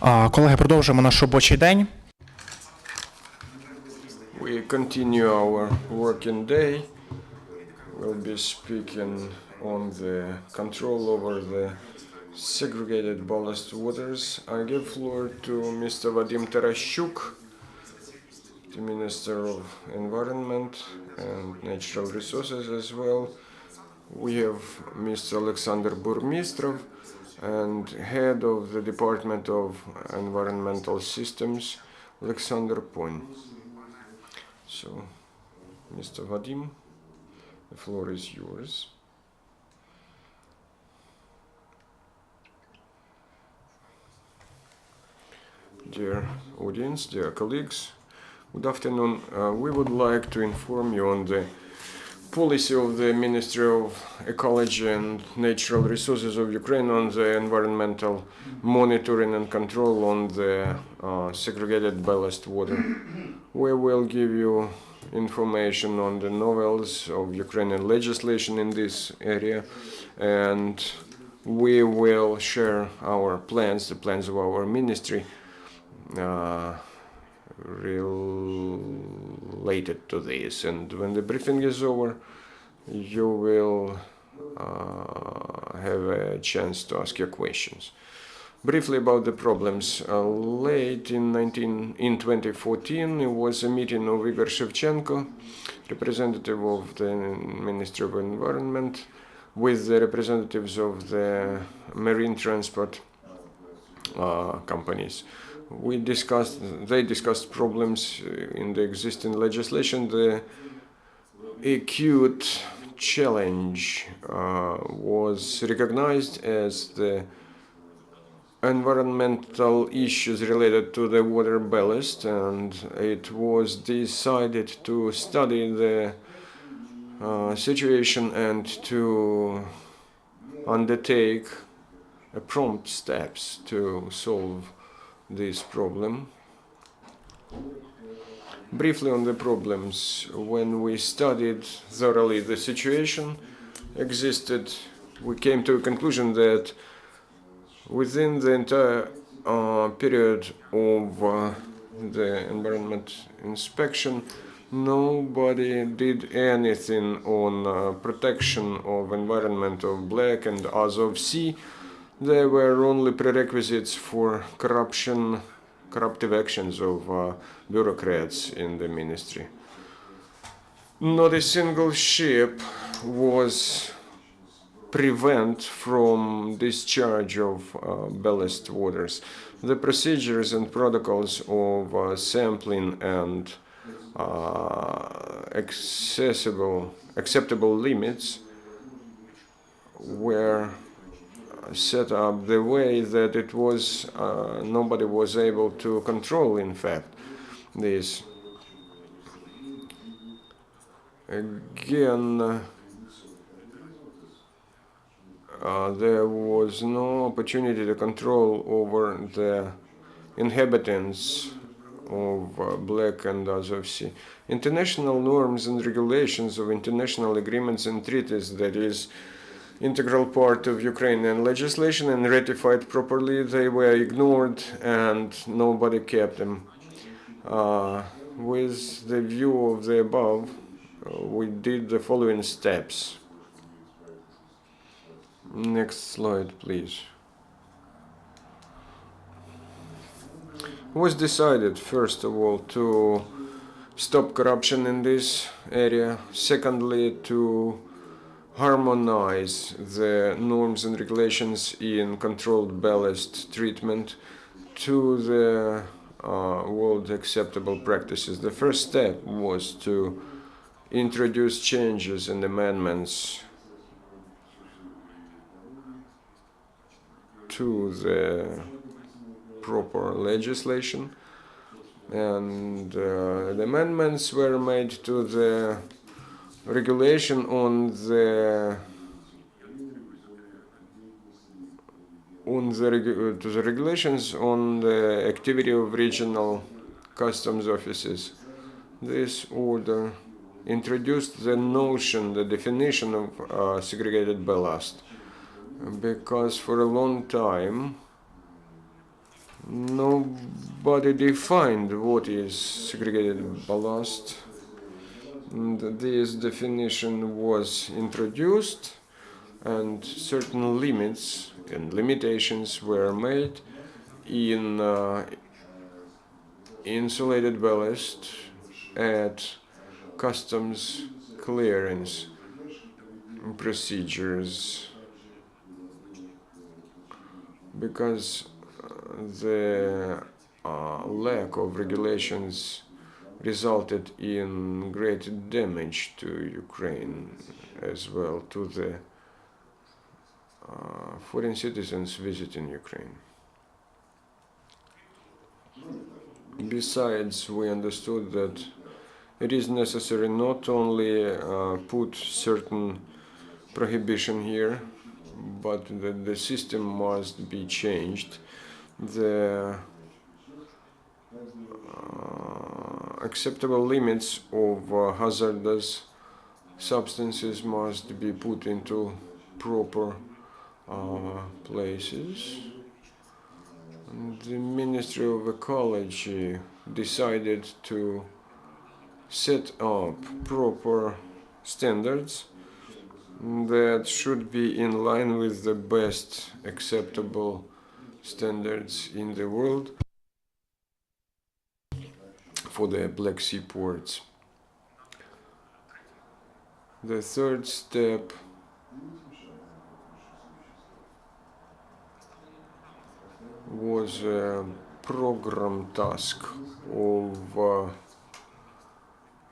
Колеги, продовжуємо наш робочий день. We continue our working day. We'll be speaking on the control over the segregated ballast waters. I give floor to Mr. Vadim Tarashchuk, the Minister of Environment and Natural Resources as well. We have Mr. Alexander Burmistrov, and Head of the Department of Environmental Systems, Alexander Pon. So, Mr. Vadim, the floor is yours. Dear audience, dear colleagues, good afternoon. We would like to inform you on the policy of the Ministry of Ecology and Natural Resources of Ukraine on the environmental monitoring and control on the segregated ballast water. We will give you information on the novels of Ukrainian legislation in this area, and we will share our plans, the plans of our ministry, related to this. And when the briefing is over, you will have a chance to ask your questions. Briefly about the problems. Late in 2014, there was a meeting of Igor Shevchenko, representative of the Ministry of Environment, with the representatives of the marine transport companies. They discussed problems in the existing legislation. The acute challenge was recognized as the environmental issues related to the water ballast, and it was decided to study the situation and to undertake prompt steps to solve this problem. Briefly on the problems, when we studied thoroughly the situation existed, we came to a conclusion that within the entire period of the environment inspection, nobody did anything on protection of environment of Black and Azov Sea. There were only prerequisites for corruptive actions of bureaucrats in the ministry. Not a single ship was prevented from discharge of ballast waters. The procedures and protocols of sampling and acceptable limits were set up the way that it was nobody was able to control, in fact, this. Again, there was no opportunity to control over the inhabitants of Black and Azov Sea. International norms and regulations of international agreements and treaties, that is integral part of Ukrainian legislation and ratified properly, they were ignored and nobody kept them. With the view of the above, we did the following steps. Next slide, please. It was decided, first of all, to stop corruption in this area. Secondly, to harmonize the norms and regulations in controlled ballast treatment to the world acceptable practices. The first step was to introduce changes and amendments to the proper legislation, and the amendments were made to the regulation on the regulations on the activity of regional customs offices. This order introduced the notion, the definition of segregated ballast, because for a long time nobody defined what is segregated ballast. And this definition was introduced, and certain limits and limitations were made in insulated ballast at customs clearance procedures, because the lack of regulations resulted in great damage to Ukraine, as well to the foreign citizens visiting Ukraine. Besides, we understood that it is necessary not only put certain prohibition here, but that the system must be changed. The acceptable limits of hazardous substances must be put into proper places. The Ministry of Ecology decided to set up proper standards that should be in line with the best acceptable standards in the world for the Black Sea ports. The third step was a program task of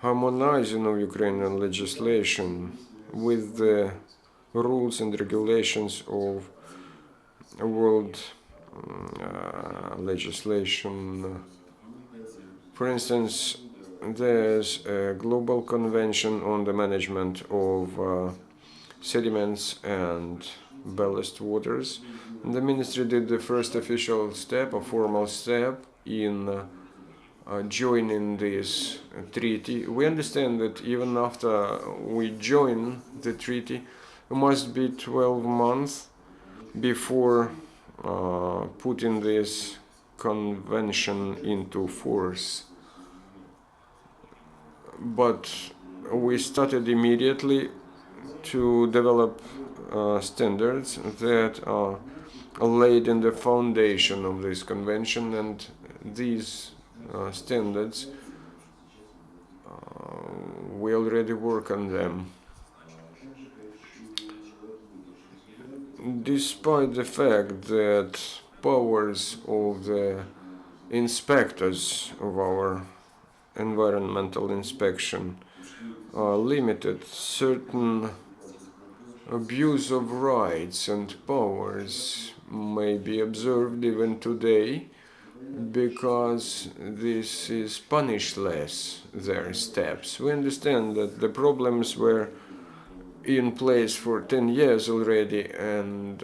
harmonizing of Ukrainian legislation with the rules and regulations of world legislation. For instance, there's a global convention on the management of sediments and ballast waters. The ministry did the first official step, a formal step, in joining this treaty. We understand that even after we join the treaty, it must be 12 months before putting this convention into force. But we started immediately to develop standards that are laid in the foundation of this convention, and these standards we already work on them. Despite the fact that powers of the inspectors of our environmental inspection are limited, certain abuse of rights and powers may be observed even today, because this is punished less, their steps. We understand that the problems were in place for 10 years already, and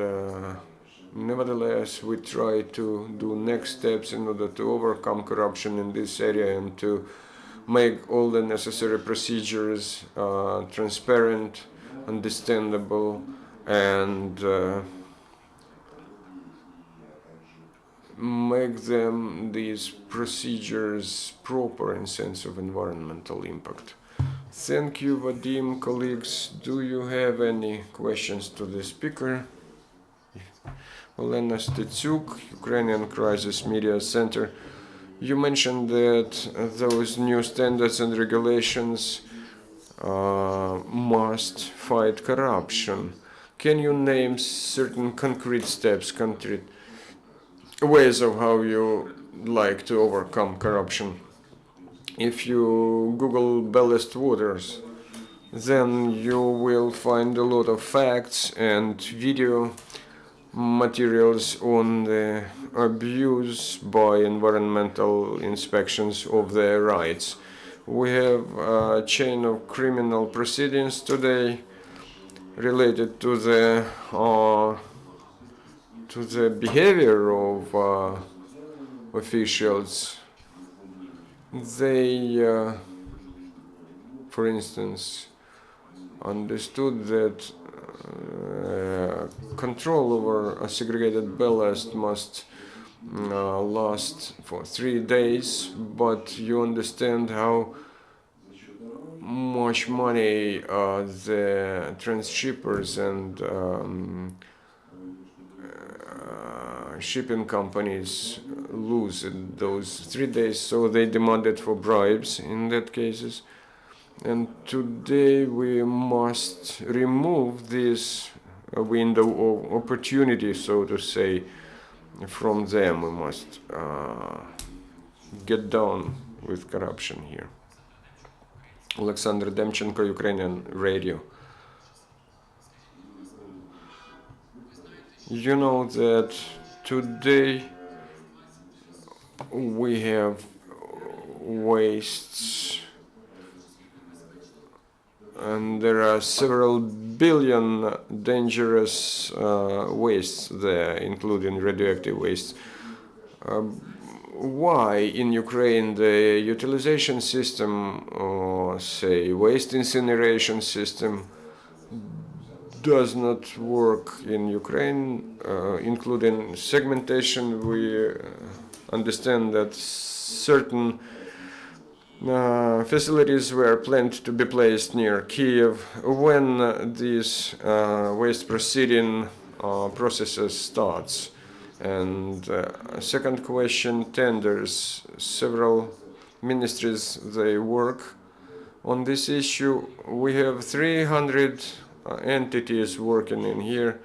nevertheless we try to do next steps in order to overcome corruption in this area and to make all the necessary procedures transparent, understandable, and make these procedures proper in sense of environmental impact. Thank you, Vadim. Colleagues, do you have any questions to the speaker? Olena Stetsuk, Ukrainian Crisis Media Center. You mentioned that those new standards and regulations must fight corruption. Can you name certain concrete steps, concrete ways of how you like to overcome corruption? If you Google ballast waters, then you will find a lot of facts and video materials on the abuse by environmental inspections of their rights. We have a chain of criminal proceedings today related to the behavior of officials. They, for instance, understood that control over a segregated ballast must last for 3 days, but you understand how much money the transshippers and shipping companies lose in those 3 days, so they demanded for bribes in that cases. And today we must remove this window of opportunity, so to say, from them. We must get down with corruption here. Alexander Demchenko, Ukrainian radio. You know that today we have wastes, and there are several billion dangerous wastes there, including radioactive wastes. Why in Ukraine the utilization system, or say waste incineration system, does not work in Ukraine, including segmentation? We understand that certain facilities were planned to be placed near Kiev. When this waste proceeding processes starts? And second question, tenders. Several ministries, they work on this issue. We have 300 entities working in here.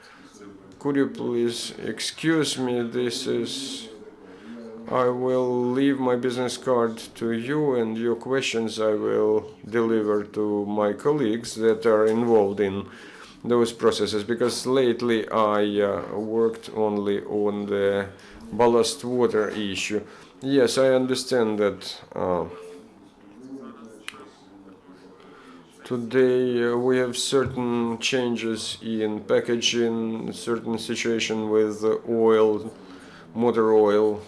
Could you please excuse me? This is, I will leave my business card to you, and your questions I will deliver to my colleagues that are involved in those processes, because lately I worked only on the ballast water issue. Yes, I understand that today we have certain changes in packaging, certain situation with oil, motor oil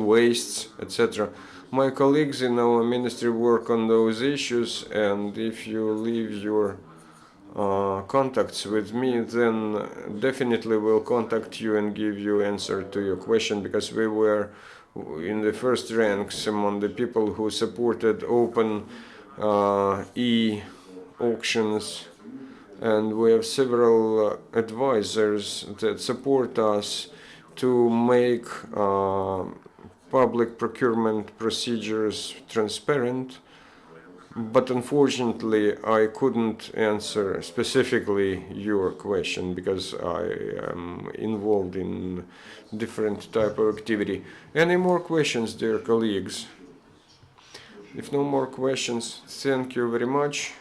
wastes, etc. My colleagues in our ministry work on those issues, and if you leave your contacts with me, then definitely we'll contact you and give you answer to your question, because we were in the first ranks among the people who supported open e-auctions, and we have several advisors that support us to make public procurement procedures transparent. But unfortunately, I couldn't answer specifically your question, because I am involved in different type of activity. Any more questions, dear colleagues? If no more questions, thank you very much.